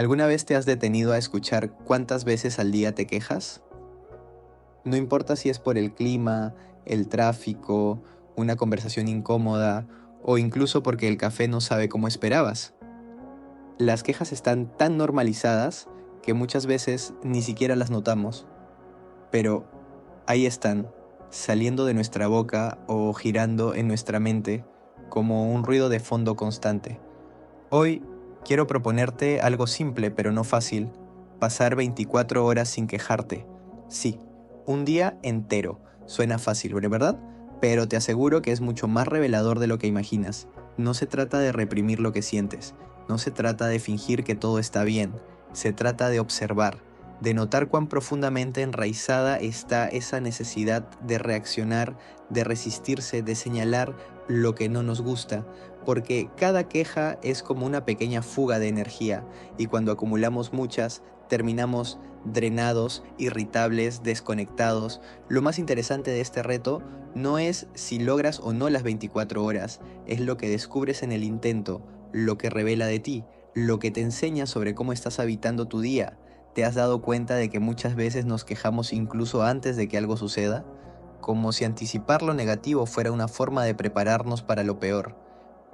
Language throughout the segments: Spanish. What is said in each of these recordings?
¿Alguna vez te has detenido a escuchar cuántas veces al día te quejas? No importa si es por el clima, el tráfico, una conversación incómoda o incluso porque el café no sabe como esperabas. Las quejas están tan normalizadas que muchas veces ni siquiera las notamos, pero ahí están, saliendo de nuestra boca o girando en nuestra mente como un ruido de fondo constante. Hoy quiero proponerte algo simple pero no fácil: pasar 24 horas sin quejarte. Sí, un día entero. Suena fácil, ¿verdad? Pero te aseguro que es mucho más revelador de lo que imaginas. No se trata de reprimir lo que sientes, no se trata de fingir que todo está bien, se trata de observar, de notar cuán profundamente enraizada está esa necesidad de reaccionar, de resistirse, de señalar lo que no nos gusta, porque cada queja es como una pequeña fuga de energía y cuando acumulamos muchas, terminamos drenados, irritables, desconectados. Lo más interesante de este reto no es si logras o no las 24 horas, es lo que descubres en el intento, lo que revela de ti, lo que te enseña sobre cómo estás habitando tu día. ¿Te has dado cuenta de que muchas veces nos quejamos incluso antes de que algo suceda? Como si anticipar lo negativo fuera una forma de prepararnos para lo peor.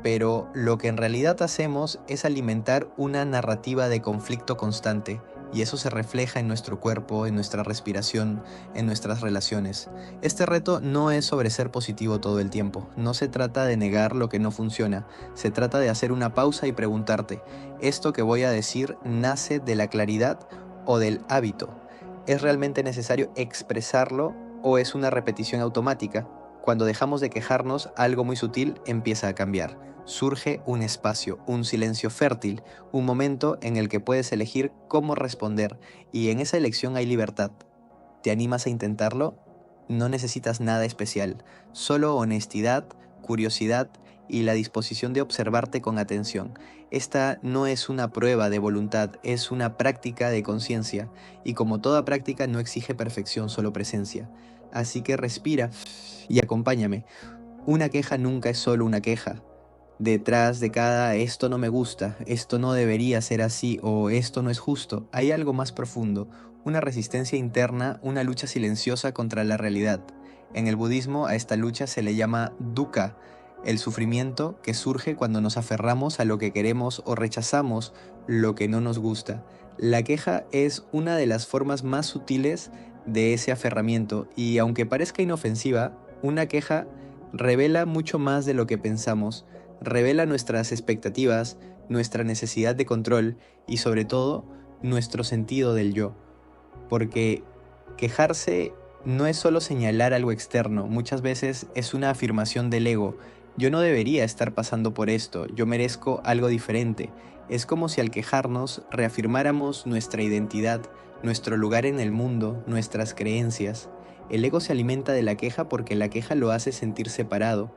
Pero lo que en realidad hacemos es alimentar una narrativa de conflicto constante, y eso se refleja en nuestro cuerpo, en nuestra respiración, en nuestras relaciones. Este reto no es sobre ser positivo todo el tiempo, no se trata de negar lo que no funciona, se trata de hacer una pausa y preguntarte: ¿esto que voy a decir nace de la claridad o del hábito? ¿Es realmente necesario expresarlo o es una repetición automática? Cuando dejamos de quejarnos, algo muy sutil empieza a cambiar. Surge un espacio, un silencio fértil, un momento en el que puedes elegir cómo responder, y en esa elección hay libertad. ¿Te animas a intentarlo? No necesitas nada especial, solo honestidad, curiosidad y la disposición de observarte con atención. Esta no es una prueba de voluntad, es una práctica de conciencia, y como toda práctica no exige perfección, solo presencia. Así que respira y acompáñame. Una queja nunca es solo una queja. Detrás de cada esto no me gusta, esto no debería ser así o esto no es justo, hay algo más profundo, una resistencia interna, una lucha silenciosa contra la realidad. En el budismo a esta lucha se le llama dukkha, el sufrimiento que surge cuando nos aferramos a lo que queremos o rechazamos lo que no nos gusta. La queja es una de las formas más sutiles de ese aferramiento, y aunque parezca inofensiva, una queja revela mucho más de lo que pensamos. Revela nuestras expectativas, nuestra necesidad de control y sobre todo nuestro sentido del yo. Porque quejarse no es solo señalar algo externo, muchas veces es una afirmación del ego. Yo no debería estar pasando por esto, yo merezco algo diferente. Es como si al quejarnos reafirmáramos nuestra identidad, nuestro lugar en el mundo, nuestras creencias. El ego se alimenta de la queja porque la queja lo hace sentir separado.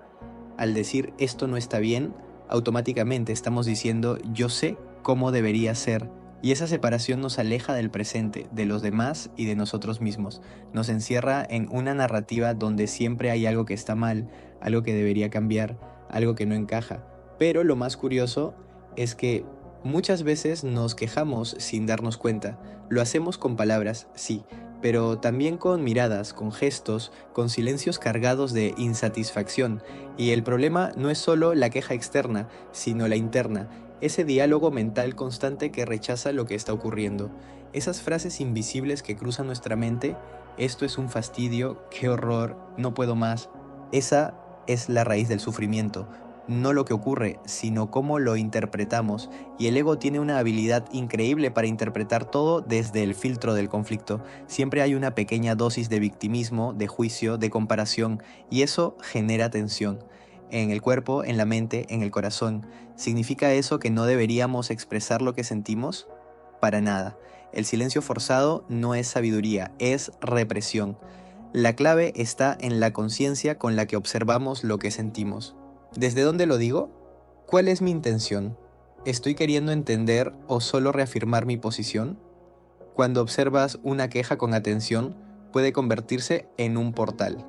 Al decir esto no está bien, automáticamente estamos diciendo yo sé cómo debería ser, y esa separación nos aleja del presente, de los demás y de nosotros mismos. Nos encierra en una narrativa donde siempre hay algo que está mal, algo que debería cambiar, algo que no encaja. Pero lo más curioso es que muchas veces nos quejamos sin darnos cuenta. Lo hacemos con palabras, sí, pero también con miradas, con gestos, con silencios cargados de insatisfacción. Y el problema no es solo la queja externa, sino la interna, ese diálogo mental constante que rechaza lo que está ocurriendo. Esas frases invisibles que cruzan nuestra mente: esto es un fastidio, qué horror, no puedo más. Esa es la raíz del sufrimiento, no lo que ocurre, sino cómo lo interpretamos, y el ego tiene una habilidad increíble para interpretar todo desde el filtro del conflicto. Siempre hay una pequeña dosis de victimismo, de juicio, de comparación, y eso genera tensión. En el cuerpo, en la mente, en el corazón. ¿Significa eso que no deberíamos expresar lo que sentimos? Para nada. El silencio forzado no es sabiduría, es represión. La clave está en la conciencia con la que observamos lo que sentimos. ¿Desde dónde lo digo? ¿Cuál es mi intención? ¿Estoy queriendo entender o solo reafirmar mi posición? Cuando observas una queja con atención, puede convertirse en un portal.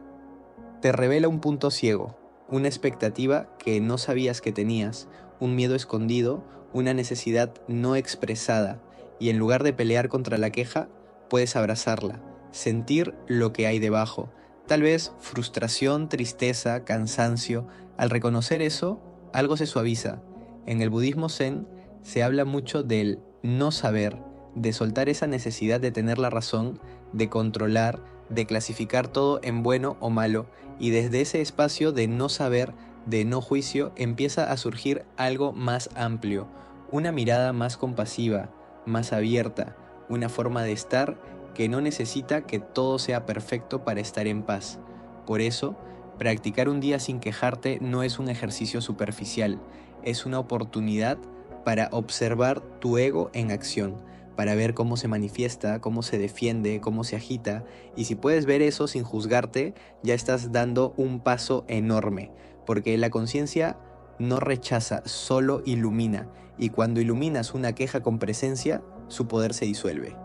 Te revela un punto ciego, una expectativa que no sabías que tenías, un miedo escondido, una necesidad no expresada. y en lugar de pelear contra la queja, puedes abrazarla, sentir lo que hay debajo. Tal vez frustración, tristeza, cansancio. Al reconocer eso, algo se suaviza. En el budismo zen se habla mucho del no saber, de soltar esa necesidad de tener la razón, de controlar, de clasificar todo en bueno o malo, y desde ese espacio de no saber, de no juicio, empieza a surgir algo más amplio, una mirada más compasiva, más abierta, una forma de estar que no necesita que todo sea perfecto para estar en paz. Por eso, practicar un día sin quejarte no es un ejercicio superficial, es una oportunidad para observar tu ego en acción, para ver cómo se manifiesta, cómo se defiende, cómo se agita, y si puedes ver eso sin juzgarte, ya estás dando un paso enorme, porque la conciencia no rechaza, solo ilumina, y cuando iluminas una queja con presencia, su poder se disuelve.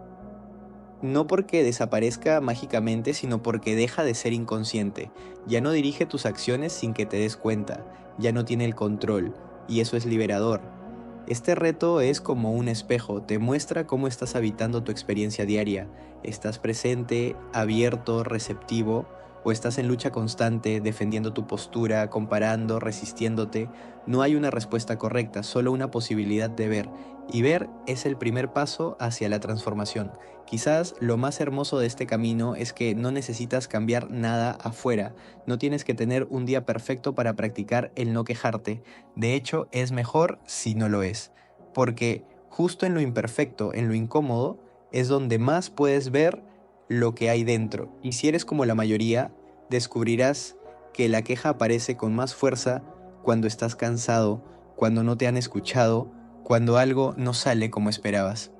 No porque desaparezca mágicamente, sino porque deja de ser inconsciente. Ya no dirige tus acciones sin que te des cuenta, ya no tiene el control, y eso es liberador. Este reto es como un espejo, te muestra cómo estás habitando tu experiencia diaria. ¿Estás presente, abierto, receptivo? ¿O estás en lucha constante, defendiendo tu postura, comparando, resistiéndote? No hay una respuesta correcta, solo una posibilidad de ver. Y ver es el primer paso hacia la transformación. Quizás lo más hermoso de este camino es que no necesitas cambiar nada afuera. No tienes que tener un día perfecto para practicar el no quejarte. De hecho, es mejor si no lo es, porque justo en lo imperfecto, en lo incómodo, es donde más puedes ver lo que hay dentro. Y si eres como la mayoría, descubrirás que la queja aparece con más fuerza cuando estás cansado, cuando no te han escuchado, cuando algo no sale como esperabas.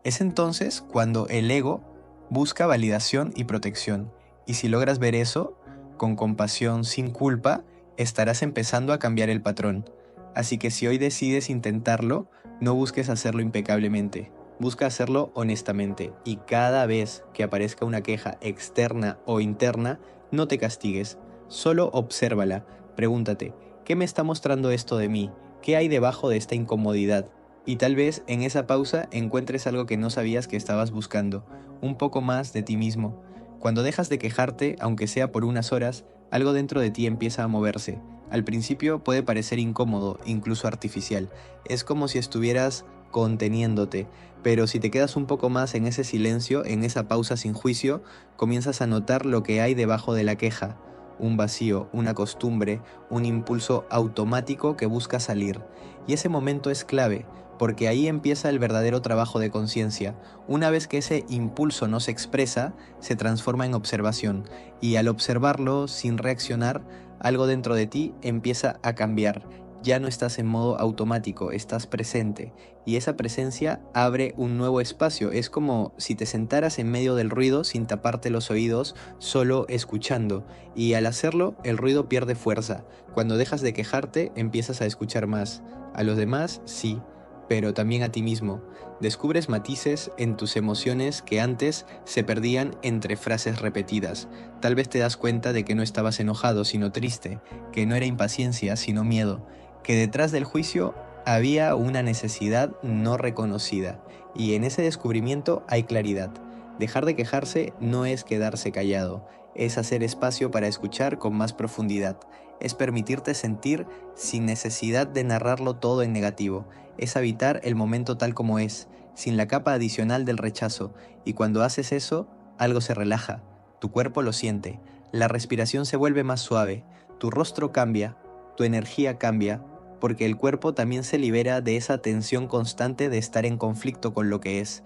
Es entonces cuando el ego busca validación y protección. Y si logras ver eso, con compasión, sin culpa, estarás empezando a cambiar el patrón. Así que si hoy decides intentarlo, no busques hacerlo impecablemente. Busca hacerlo honestamente. Y cada vez que aparezca una queja externa o interna, no te castigues. Solo obsérvala. Pregúntate, ¿qué me está mostrando esto de mí? ¿Qué hay debajo de esta incomodidad? Y tal vez en esa pausa encuentres algo que no sabías que estabas buscando, un poco más de ti mismo. Cuando dejas de quejarte, aunque sea por unas horas, algo dentro de ti empieza a moverse. Al principio puede parecer incómodo, incluso artificial. Es como si estuvieras conteniéndote, pero si te quedas un poco más en ese silencio, en esa pausa sin juicio, comienzas a notar lo que hay debajo de la queja. Un vacío, una costumbre, un impulso automático que busca salir. Y ese momento es clave, porque ahí empieza el verdadero trabajo de conciencia. Una vez que ese impulso no se expresa, se transforma en observación, y al observarlo sin reaccionar, algo dentro de ti empieza a cambiar. Ya no estás en modo automático, estás presente, y esa presencia abre un nuevo espacio. Es como si te sentaras en medio del ruido sin taparte los oídos, solo escuchando, y al hacerlo el ruido pierde fuerza. Cuando dejas de quejarte, empiezas a escuchar más. A los demás, sí, pero también a ti mismo. Descubres matices en tus emociones que antes se perdían entre frases repetidas. Tal vez te das cuenta de que no estabas enojado, sino triste, que no era impaciencia, sino miedo, que detrás del juicio había una necesidad no reconocida. Y en ese descubrimiento hay claridad. Dejar de quejarse no es quedarse callado, es hacer espacio para escuchar con más profundidad, es permitirte sentir sin necesidad de narrarlo todo en negativo, es habitar el momento tal como es, sin la capa adicional del rechazo, y cuando haces eso, algo se relaja, tu cuerpo lo siente, la respiración se vuelve más suave, tu rostro cambia, tu energía cambia, porque el cuerpo también se libera de esa tensión constante de estar en conflicto con lo que es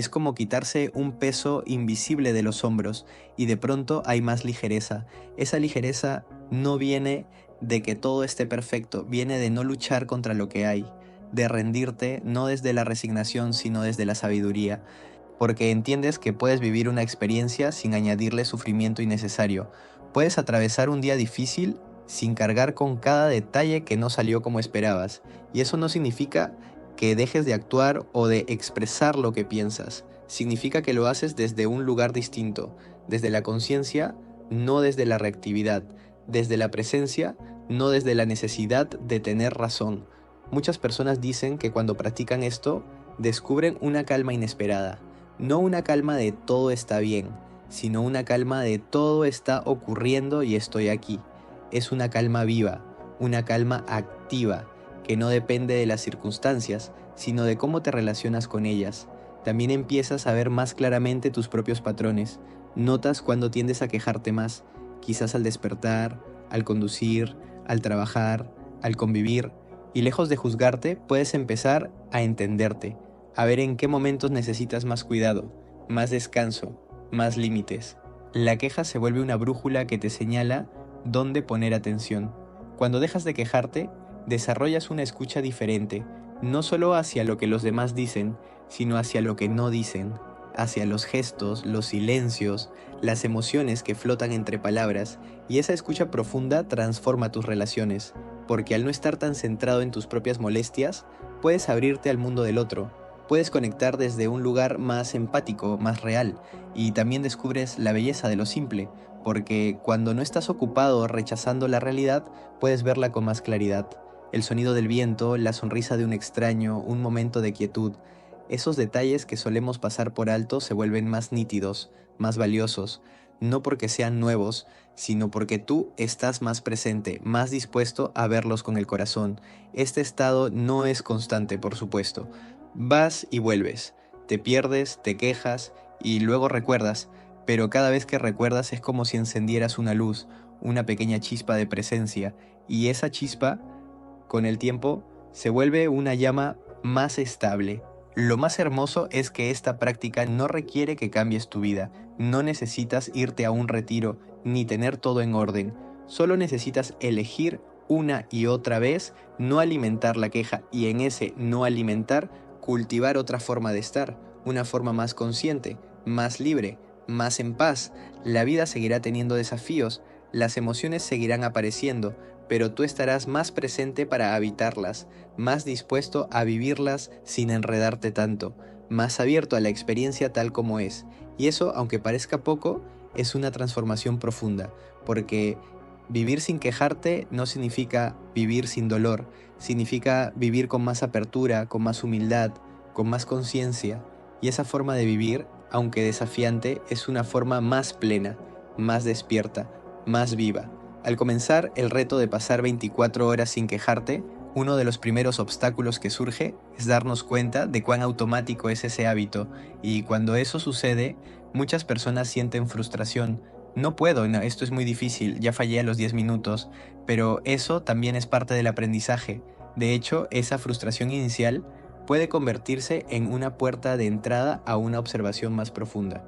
como quitarse un peso invisible de los hombros, y de pronto hay más ligereza. Esa ligereza no viene de que todo esté perfecto, viene de no luchar contra lo que hay, de rendirte no desde la resignación sino desde la sabiduría, porque entiendes que puedes vivir una experiencia sin añadirle sufrimiento innecesario. Puedes atravesar un día difícil sin cargar con cada detalle que no salió como esperabas, y eso no significa que dejes de actuar o de expresar lo que piensas. Significa que lo haces desde un lugar distinto, desde la conciencia, no desde la reactividad, desde la presencia, no desde la necesidad de tener razón. Muchas personas dicen que cuando practican esto, descubren una calma inesperada. No una calma de todo está bien, sino una calma de todo está ocurriendo y estoy aquí. Es una calma viva, una calma activa, que no depende de las circunstancias, sino de cómo te relacionas con ellas. También empiezas a ver más claramente tus propios patrones. Notas cuando tiendes a quejarte más, quizás al despertar, al conducir, al trabajar, al convivir, y lejos de juzgarte, puedes empezar a entenderte, a ver en qué momentos necesitas más cuidado, más descanso, más límites. La queja se vuelve una brújula que te señala dónde poner atención. Cuando dejas de quejarte, desarrollas una escucha diferente, no solo hacia lo que los demás dicen, sino hacia lo que no dicen, hacia los gestos, los silencios, las emociones que flotan entre palabras, y esa escucha profunda transforma tus relaciones, porque al no estar tan centrado en tus propias molestias, puedes abrirte al mundo del otro, puedes conectar desde un lugar más empático, más real, y también descubres la belleza de lo simple, porque cuando no estás ocupado rechazando la realidad, puedes verla con más claridad. El sonido del viento, la sonrisa de un extraño, un momento de quietud, esos detalles que solemos pasar por alto se vuelven más nítidos, más valiosos, no porque sean nuevos, sino porque tú estás más presente, más dispuesto a verlos con el corazón. Este estado no es constante, por supuesto. Vas y vuelves, te pierdes, te quejas y luego recuerdas, pero cada vez que recuerdas es como si encendieras una luz, una pequeña chispa de presencia, y esa chispa, con el tiempo, se vuelve una llama más estable. Lo más hermoso es que esta práctica no requiere que cambies tu vida, no necesitas irte a un retiro ni tener todo en orden, solo necesitas elegir una y otra vez no alimentar la queja y en ese no alimentar cultivar otra forma de estar, una forma más consciente, más libre, más en paz. La vida seguirá teniendo desafíos, las emociones seguirán apareciendo, pero tú estarás más presente para habitarlas, más dispuesto a vivirlas sin enredarte tanto, más abierto a la experiencia tal como es. Y eso, aunque parezca poco, es una transformación profunda, porque vivir sin quejarte no significa vivir sin dolor, significa vivir con más apertura, con más humildad, con más conciencia. Y esa forma de vivir, aunque desafiante, es una forma más plena, más despierta, más viva. Al comenzar el reto de pasar 24 horas sin quejarte, uno de los primeros obstáculos que surge es darnos cuenta de cuán automático es ese hábito, y cuando eso sucede, muchas personas sienten frustración. No puedo, no, esto es muy difícil, ya fallé a los 10 minutos, pero eso también es parte del aprendizaje. De hecho, esa frustración inicial puede convertirse en una puerta de entrada a una observación más profunda.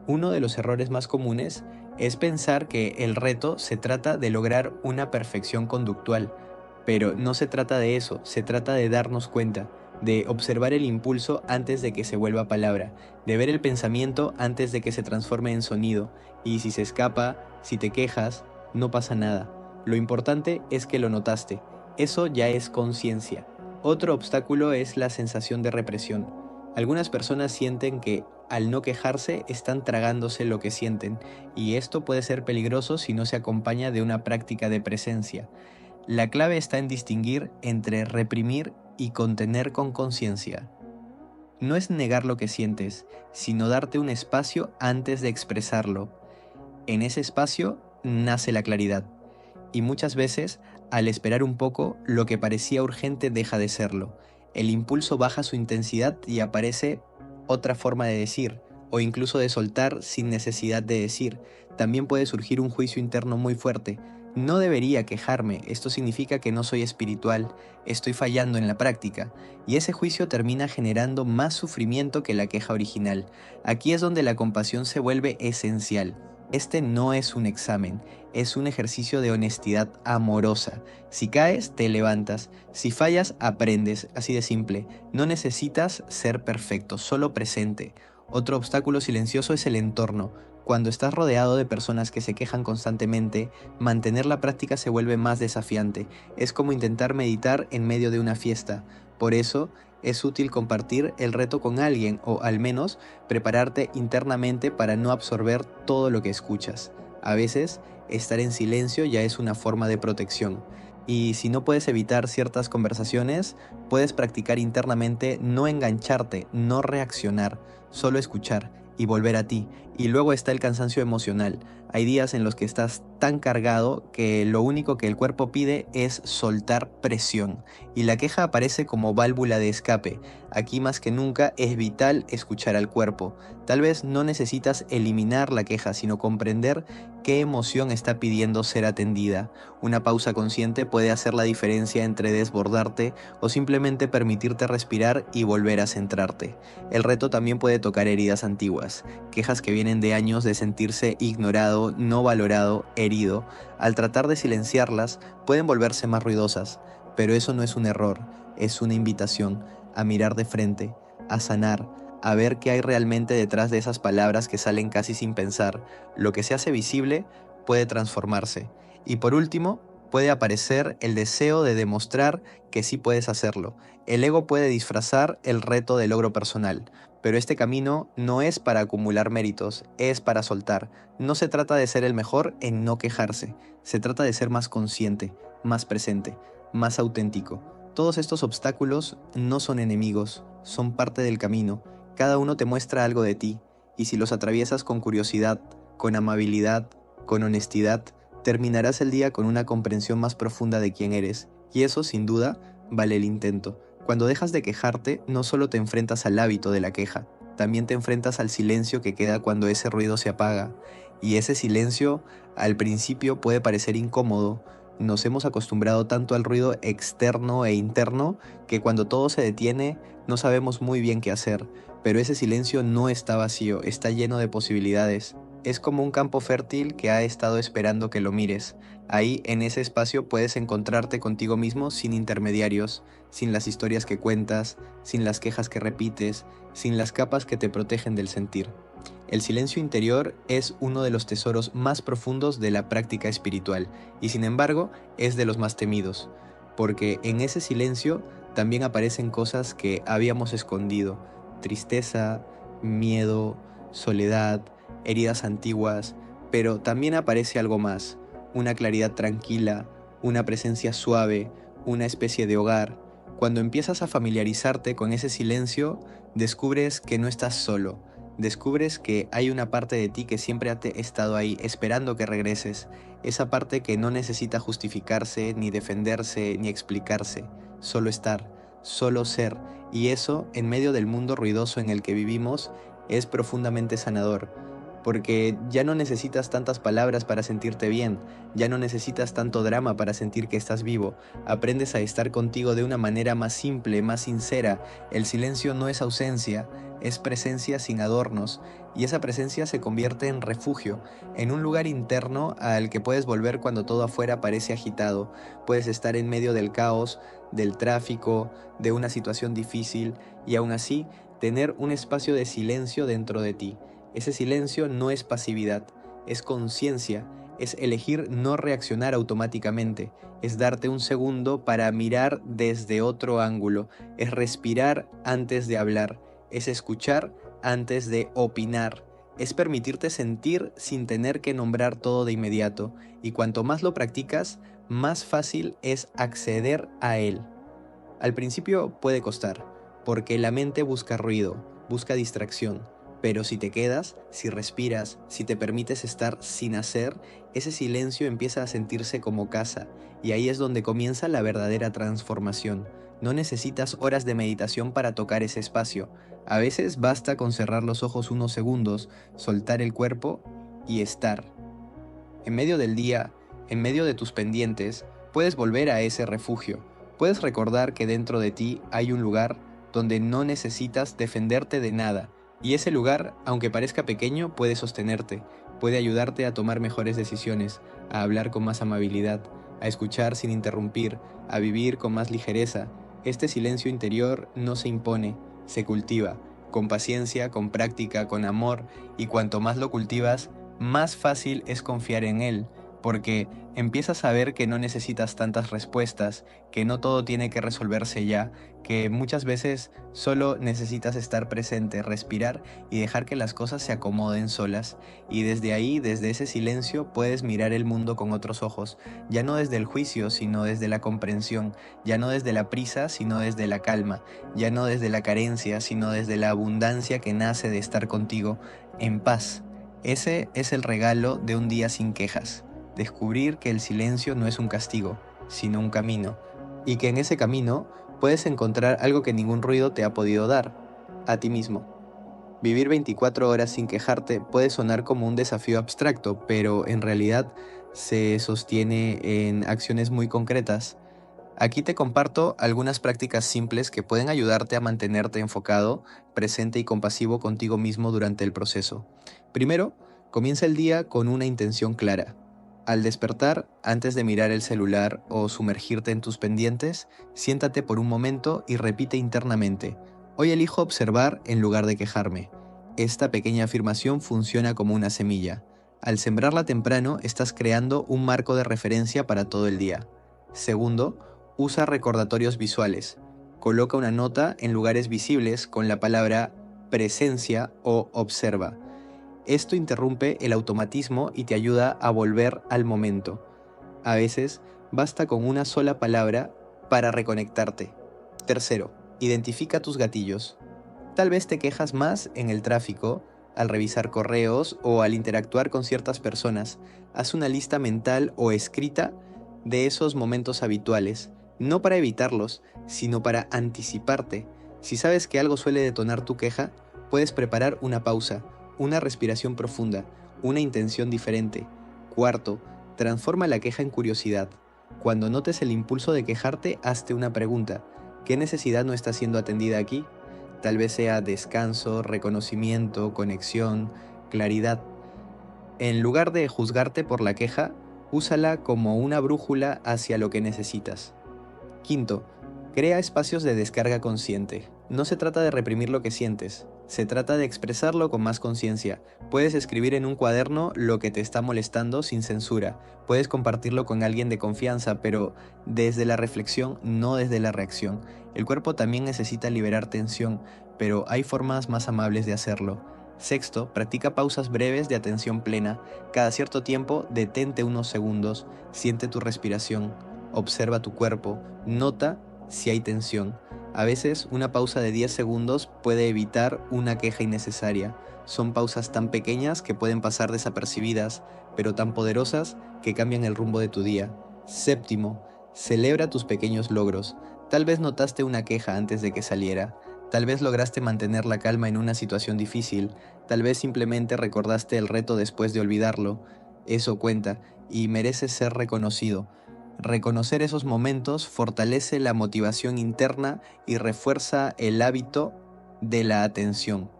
Uno de los errores más comunes es pensar que el reto se trata de lograr una perfección conductual, pero no se trata de eso, se trata de darnos cuenta, de observar el impulso antes de que se vuelva palabra, de ver el pensamiento antes de que se transforme en sonido, y si se escapa, si te quejas, no pasa nada. Lo importante es que lo notaste, eso ya es conciencia. Otro obstáculo es la sensación de represión. Algunas personas sienten que al no quejarse están tragándose lo que sienten, y esto puede ser peligroso si no se acompaña de una práctica de presencia. La clave está en distinguir entre reprimir y contener con conciencia. No es negar lo que sientes, sino darte un espacio antes de expresarlo. En ese espacio nace la claridad, y muchas veces, al esperar un poco, lo que parecía urgente deja de serlo. El impulso baja su intensidad y aparece otra forma de decir, o incluso de soltar sin necesidad de decir. También puede surgir un juicio interno muy fuerte. No debería quejarme, esto significa que no soy espiritual, estoy fallando en la práctica, y ese juicio termina generando más sufrimiento que la queja original. Aquí es donde la compasión se vuelve esencial. Este no es un examen, es un ejercicio de honestidad amorosa. Si caes, te levantas. Si fallas, aprendes. Así de simple. No necesitas ser perfecto, solo presente. Otro obstáculo silencioso es el entorno. Cuando estás rodeado de personas que se quejan constantemente, mantener la práctica se vuelve más desafiante. Es como intentar meditar en medio de una fiesta. Por eso, es útil compartir el reto con alguien o al menos prepararte internamente para no absorber todo lo que escuchas. A veces, estar en silencio ya es una forma de protección. Y si no puedes evitar ciertas conversaciones, puedes practicar internamente no engancharte, no reaccionar, solo escuchar y volver a ti. Y luego está el cansancio emocional. Hay días en los que estás tan cargado que lo único que el cuerpo pide es soltar presión. Y la queja aparece como válvula de escape. Aquí más que nunca es vital escuchar al cuerpo. Tal vez no necesitas eliminar la queja, sino comprender qué emoción está pidiendo ser atendida. Una pausa consciente puede hacer la diferencia entre desbordarte o simplemente permitirte respirar y volver a centrarte. El reto también puede tocar heridas antiguas, quejas que vienen de años de sentirse ignorado, no valorado, herido. Al tratar de silenciarlas, pueden volverse más ruidosas, pero eso no es un error, es una invitación a mirar de frente, a sanar, a ver qué hay realmente detrás de esas palabras que salen casi sin pensar. Lo que se hace visible puede transformarse. Y por último, puede aparecer el deseo de demostrar que sí puedes hacerlo. El ego puede disfrazar el reto de logro personal, pero este camino no es para acumular méritos, es para soltar. No se trata de ser el mejor en no quejarse, se trata de ser más consciente, más presente, más auténtico. Todos estos obstáculos no son enemigos, son parte del camino. Cada uno te muestra algo de ti, y si los atraviesas con curiosidad, con amabilidad, con honestidad, terminarás el día con una comprensión más profunda de quién eres, y eso, sin duda, vale el intento. Cuando dejas de quejarte, no solo te enfrentas al hábito de la queja, también te enfrentas al silencio que queda cuando ese ruido se apaga. Y ese silencio, al principio, puede parecer incómodo. Nos hemos acostumbrado tanto al ruido externo e interno que cuando todo se detiene, no sabemos muy bien qué hacer. Pero ese silencio no está vacío, está lleno de posibilidades. Es como un campo fértil que ha estado esperando que lo mires. Ahí, en ese espacio, puedes encontrarte contigo mismo sin intermediarios, sin las historias que cuentas, sin las quejas que repites, sin las capas que te protegen del sentir. El silencio interior es uno de los tesoros más profundos de la práctica espiritual y sin embargo es de los más temidos, porque en ese silencio también aparecen cosas que habíamos escondido: tristeza, miedo, soledad, heridas antiguas, pero también aparece algo más: una claridad tranquila, una presencia suave, una especie de hogar. Cuando empiezas a familiarizarte con ese silencio, descubres que no estás solo, descubres que hay una parte de ti que siempre ha estado ahí esperando que regreses, esa parte que no necesita justificarse, ni defenderse, ni explicarse, solo estar, solo ser, y eso, en medio del mundo ruidoso en el que vivimos, es profundamente sanador, porque ya no necesitas tantas palabras para sentirte bien, ya no necesitas tanto drama para sentir que estás vivo, aprendes a estar contigo de una manera más simple, más sincera. El silencio no es ausencia, es presencia sin adornos, y esa presencia se convierte en refugio, en un lugar interno al que puedes volver cuando todo afuera parece agitado. Puedes estar en medio del caos, del tráfico, de una situación difícil, y aún así tener un espacio de silencio dentro de ti. Ese silencio no es pasividad, es conciencia, es elegir no reaccionar automáticamente, es darte un segundo para mirar desde otro ángulo, es respirar antes de hablar, es escuchar antes de opinar, es permitirte sentir sin tener que nombrar todo de inmediato, y cuanto más lo practicas, más fácil es acceder a él. Al principio puede costar, porque la mente busca ruido, busca distracción, pero si te quedas, si respiras, si te permites estar sin hacer, ese silencio empieza a sentirse como casa, y ahí es donde comienza la verdadera transformación. No necesitas horas de meditación para tocar ese espacio. A veces basta con cerrar los ojos unos segundos, soltar el cuerpo y estar. En medio del día, en medio de tus pendientes, puedes volver a ese refugio. Puedes recordar que dentro de ti hay un lugar donde no necesitas defenderte de nada. Y ese lugar, aunque parezca pequeño, puede sostenerte, puede ayudarte a tomar mejores decisiones, a hablar con más amabilidad, a escuchar sin interrumpir, a vivir con más ligereza. Este silencio interior no se impone, se cultiva, con paciencia, con práctica, con amor, y cuanto más lo cultivas, más fácil es confiar en él, porque empiezas a ver que no necesitas tantas respuestas, que no todo tiene que resolverse ya, que muchas veces solo necesitas estar presente, respirar y dejar que las cosas se acomoden solas. Y desde ahí, desde ese silencio, puedes mirar el mundo con otros ojos, ya no desde el juicio, sino desde la comprensión, ya no desde la prisa, sino desde la calma, ya no desde la carencia, sino desde la abundancia que nace de estar contigo en paz. Ese es el regalo de un día sin quejas. Descubrir que el silencio no es un castigo, sino un camino, y que en ese camino puedes encontrar algo que ningún ruido te ha podido dar, a ti mismo. Vivir 24 horas sin quejarte puede sonar como un desafío abstracto, pero en realidad se sostiene en acciones muy concretas. Aquí te comparto algunas prácticas simples que pueden ayudarte a mantenerte enfocado, presente y compasivo contigo mismo durante el proceso. Primero, comienza el día con una intención clara. Al despertar, antes de mirar el celular o sumergirte en tus pendientes, siéntate por un momento y repite internamente: hoy elijo observar en lugar de quejarme. Esta pequeña afirmación funciona como una semilla. Al sembrarla temprano, estás creando un marco de referencia para todo el día. Segundo, usa recordatorios visuales. Coloca una nota en lugares visibles con la palabra presencia o observa. Esto interrumpe el automatismo y te ayuda a volver al momento. A veces, basta con una sola palabra para reconectarte. Tercero, identifica tus gatillos. Tal vez te quejas más en el tráfico, al revisar correos o al interactuar con ciertas personas. Haz una lista mental o escrita de esos momentos habituales, no para evitarlos, sino para anticiparte. Si sabes que algo suele detonar tu queja, puedes preparar una pausa, una respiración profunda, una intención diferente. Cuarto, transforma la queja en curiosidad. Cuando notes el impulso de quejarte, hazte una pregunta: ¿qué necesidad no está siendo atendida aquí? Tal vez sea descanso, reconocimiento, conexión, claridad. En lugar de juzgarte por la queja, úsala como una brújula hacia lo que necesitas. Quinto, crea espacios de descarga consciente. No se trata de reprimir lo que sientes, se trata de expresarlo con más conciencia. Puedes escribir en un cuaderno lo que te está molestando sin censura. Puedes compartirlo con alguien de confianza, pero desde la reflexión, no desde la reacción. El cuerpo también necesita liberar tensión, pero hay formas más amables de hacerlo. Sexto, practica pausas breves de atención plena. Cada cierto tiempo, detente unos segundos, siente tu respiración, observa tu cuerpo, nota si hay tensión. A veces, una pausa de 10 segundos puede evitar una queja innecesaria. Son pausas tan pequeñas que pueden pasar desapercibidas, pero tan poderosas que cambian el rumbo de tu día. Séptimo, celebra tus pequeños logros. Tal vez notaste una queja antes de que saliera. Tal vez lograste mantener la calma en una situación difícil. Tal vez simplemente recordaste el reto después de olvidarlo. Eso cuenta y merece ser reconocido. Reconocer esos momentos fortalece la motivación interna y refuerza el hábito de la atención.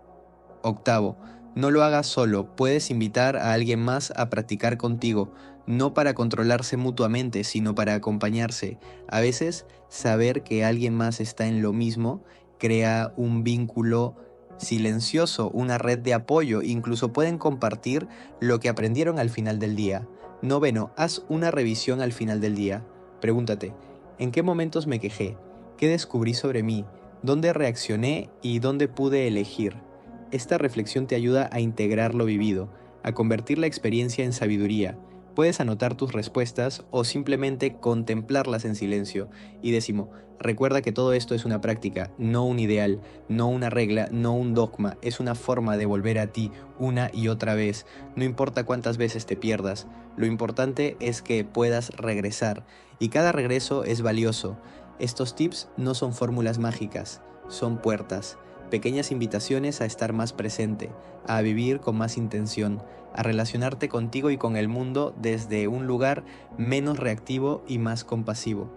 Octavo, no lo hagas solo, puedes invitar a alguien más a practicar contigo, no para controlarse mutuamente, sino para acompañarse. A veces, saber que alguien más está en lo mismo crea un vínculo silencioso, una red de apoyo, incluso pueden compartir lo que aprendieron al final del día. Noveno, haz una revisión al final del día. Pregúntate: ¿en qué momentos me quejé? ¿Qué descubrí sobre mí? ¿Dónde reaccioné y dónde pude elegir? Esta reflexión te ayuda a integrar lo vivido, a convertir la experiencia en sabiduría. Puedes anotar tus respuestas o simplemente contemplarlas en silencio. Y décimo, recuerda que todo esto es una práctica, no un ideal, no una regla, no un dogma, es una forma de volver a ti una y otra vez. No importa cuántas veces te pierdas, lo importante es que puedas regresar. Y cada regreso es valioso. Estos tips no son fórmulas mágicas, son puertas. Pequeñas invitaciones a estar más presente, a vivir con más intención, a relacionarte contigo y con el mundo desde un lugar menos reactivo y más compasivo.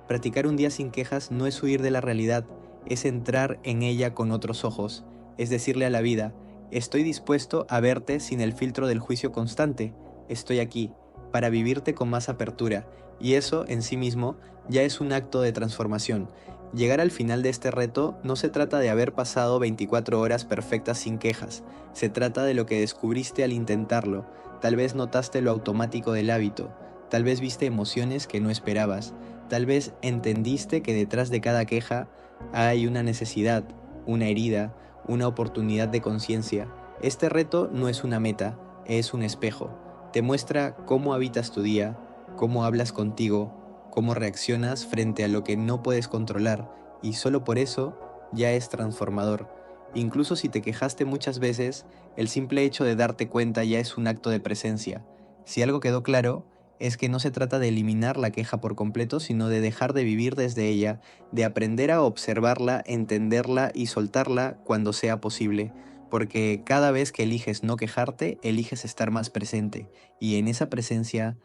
Practicar un día sin quejas no es huir de la realidad, es entrar en ella con otros ojos, es decirle a la vida: estoy dispuesto a verte sin el filtro del juicio constante, estoy aquí, para vivirte con más apertura, y eso en sí mismo ya es un acto de transformación. Llegar al final de este reto no se trata de haber pasado 24 horas perfectas sin quejas, se trata de lo que descubriste al intentarlo. Tal vez notaste lo automático del hábito, tal vez viste emociones que no esperabas, tal vez entendiste que detrás de cada queja hay una necesidad, una herida, una oportunidad de conciencia. Este reto no es una meta, es un espejo. Te muestra cómo habitas tu día, cómo hablas contigo, cómo reaccionas frente a lo que no puedes controlar, y solo por eso ya es transformador. Incluso si te quejaste muchas veces, el simple hecho de darte cuenta ya es un acto de presencia. Si algo quedó claro, es que no se trata de eliminar la queja por completo, sino de dejar de vivir desde ella, de aprender a observarla, entenderla y soltarla cuando sea posible, porque cada vez que eliges no quejarte, eliges estar más presente, y en esa presencia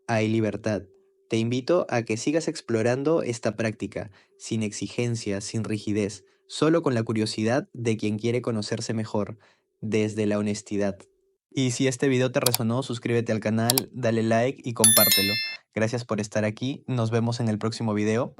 hay libertad. Te invito a que sigas explorando esta práctica, sin exigencia, sin rigidez, solo con la curiosidad de quien quiere conocerse mejor, desde la honestidad. Y si este video te resonó, suscríbete al canal, dale like y compártelo. Gracias por estar aquí, nos vemos en el próximo video.